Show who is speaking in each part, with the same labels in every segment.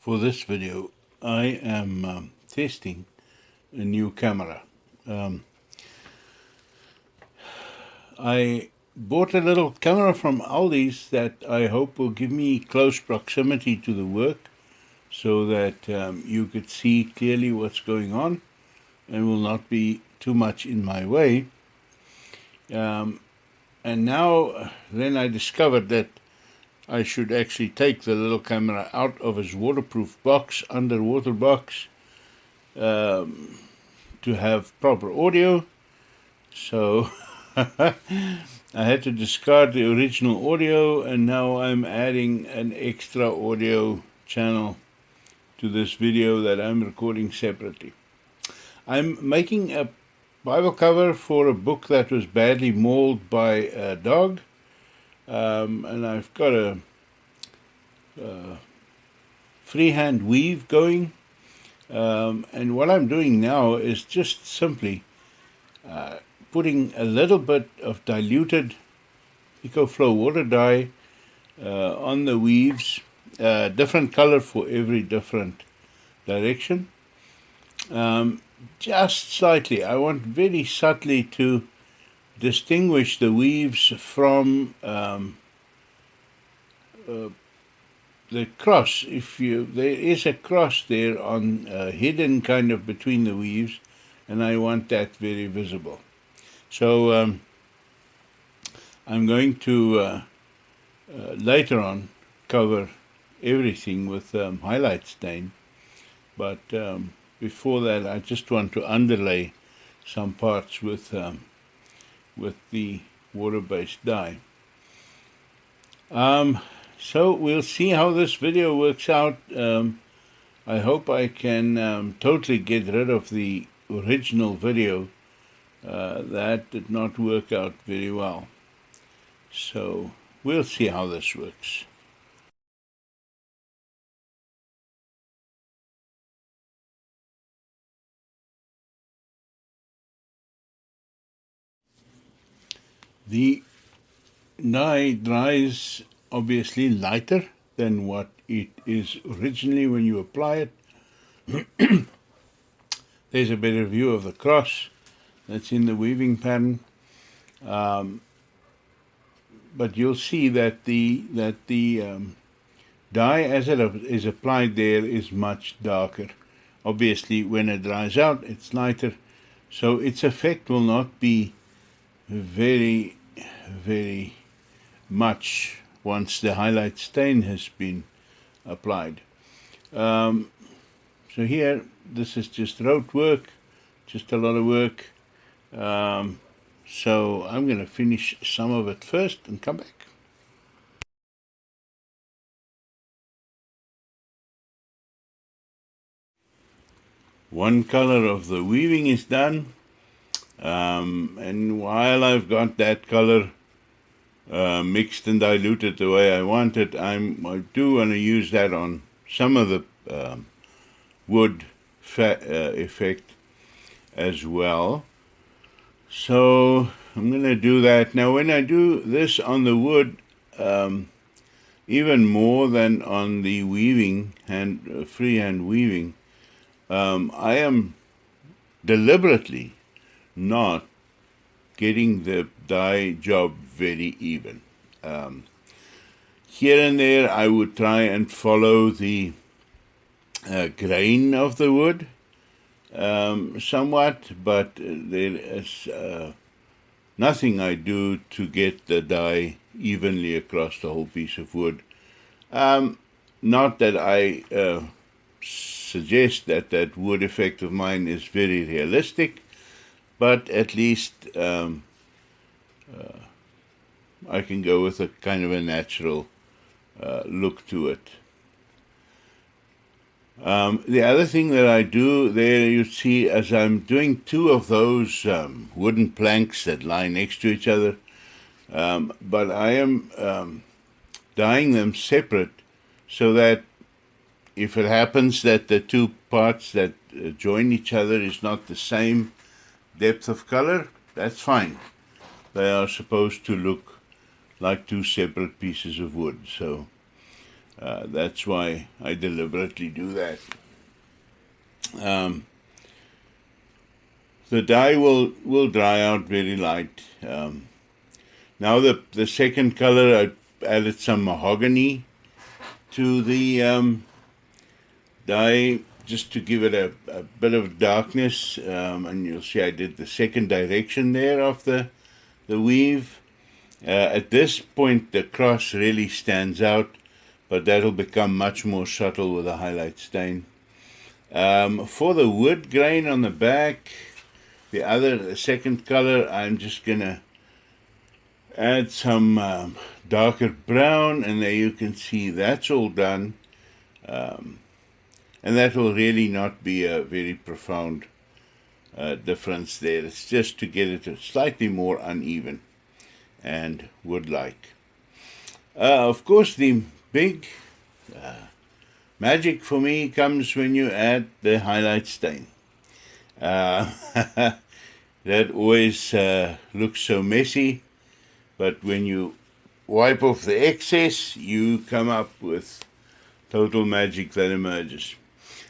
Speaker 1: For this video, I am testing a new camera. I bought a little camera from Aldi's that I hope will give me close proximity to the work so that you could see clearly what's going on and will not be too much in my way. And now then I discovered that I should actually take the little camera out of its waterproof box, underwater box, to have proper audio. So I had to discard the original audio, and now I'm adding an extra audio channel to this video that I'm recording separately. I'm making a Bible cover for a book that was badly mauled by a dog. And I've got a freehand weave going. And what I'm doing now is just simply putting a little bit of diluted EcoFlow water dye on the weaves, different color for every different direction. Just slightly. I want very subtly to distinguish the weaves from the cross. There is a cross there on hidden kind of between the weaves, and I want that very visible. So I'm going to later on cover everything with highlight stain, but before that I just want to underlay some parts with the water-based dye. So we'll see how this video works out. I hope I can totally get rid of the original video. That did not work out very well. So we'll see how this works. The dye dries obviously lighter than what it is originally when you apply it. There's a better view of the cross that's in the weaving pattern, but you'll see that the dye as it is applied there is much darker. Obviously when it dries out it's lighter, so its effect will not be very much once the highlight stain has been applied. So here, this is just rote work, just a lot of work. So I'm going to finish some of it first and come back. One color of the weaving is done. And while I've got that color mixed and diluted the way I want it, I do want to use that on some of the wood effect as well. So I'm going to do that. Now when I do this on the wood, even more than on the weaving, freehand weaving, I am deliberately not getting the dye job very even. Here and there I would try and follow the grain of the wood somewhat, but there is nothing I do to get the dye evenly across the whole piece of wood. Not that I suggest that wood effect of mine is very realistic, but at least I can go with a kind of a natural look to it. The other thing that I do there, you see, as I'm doing two of those wooden planks that lie next to each other, but I am dyeing them separate so that if it happens that the two parts that join each other is not the same depth of color, that's fine. They are supposed to look like two separate pieces of wood. So That's why I deliberately do that. The dye will dry out very light. Now the second color, I added some mahogany to the dye just to give it a bit of darkness, and you'll see I did the second direction there of the weave. At this point the cross really stands out, but that'll become much more subtle with a highlight stain. For the wood grain on the back, the second color, I'm just gonna add some darker brown, and there you can see that's all done. And that will really not be a very profound difference there. It's just to get it slightly more uneven and wood-like. Of course, the big magic for me comes when you add the highlight stain. That always looks so messy, but when you wipe off the excess, you come up with total magic that emerges.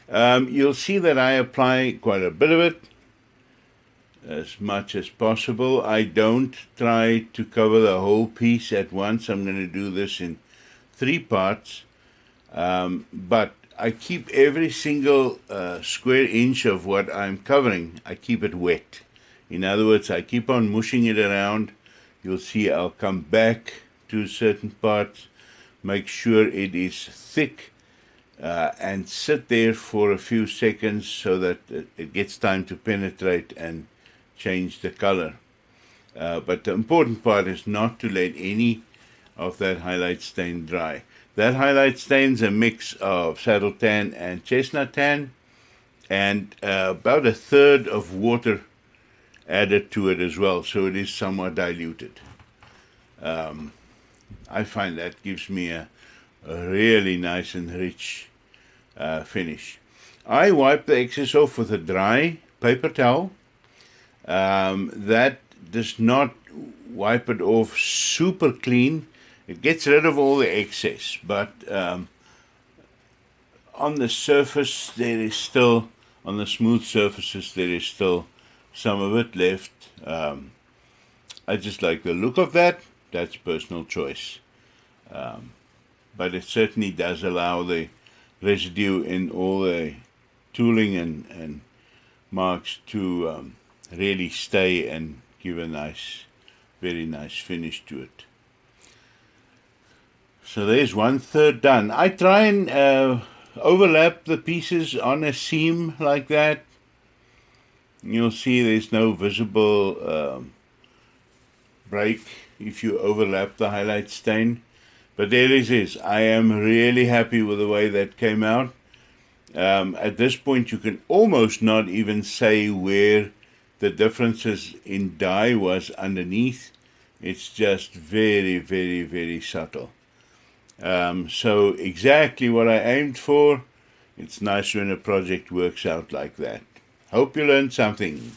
Speaker 1: You'll see that I apply quite a bit of it, as much as possible. I don't try to cover the whole piece at once. I'm going to do this in 3 parts, but I keep every single square inch of what I'm covering, I keep it wet. In other words, I keep on mushing it around. You'll see I'll come back to certain parts, make sure it is thick, and sit there for a few seconds so that it gets time to penetrate and change the color. But the important part is not to let any of that highlight stain dry. That highlight stain's a mix of saddle tan and chestnut tan, and about 1/3 of water added to it as well, so it is somewhat diluted. I find that gives me a really nice and rich finish. I wipe the excess off with a dry paper towel. That does not wipe it off super clean. It gets rid of all the excess, but on the surface there is still, on the smooth surfaces there is still some of it left. I just like the look of that. That's personal choice. But it certainly does allow the residue in all the tooling and marks to really stay and give a nice, very nice finish to it. So there's 1/3 done. I try and overlap the pieces on a seam like that. You'll see there's no visible break if you overlap the highlight stain. But there it is. I am really happy with the way that came out. At this point, you can almost not even say where the differences in dye was underneath. It's just very, very, very subtle. So exactly what I aimed for. It's nice when a project works out like that. Hope you learned something.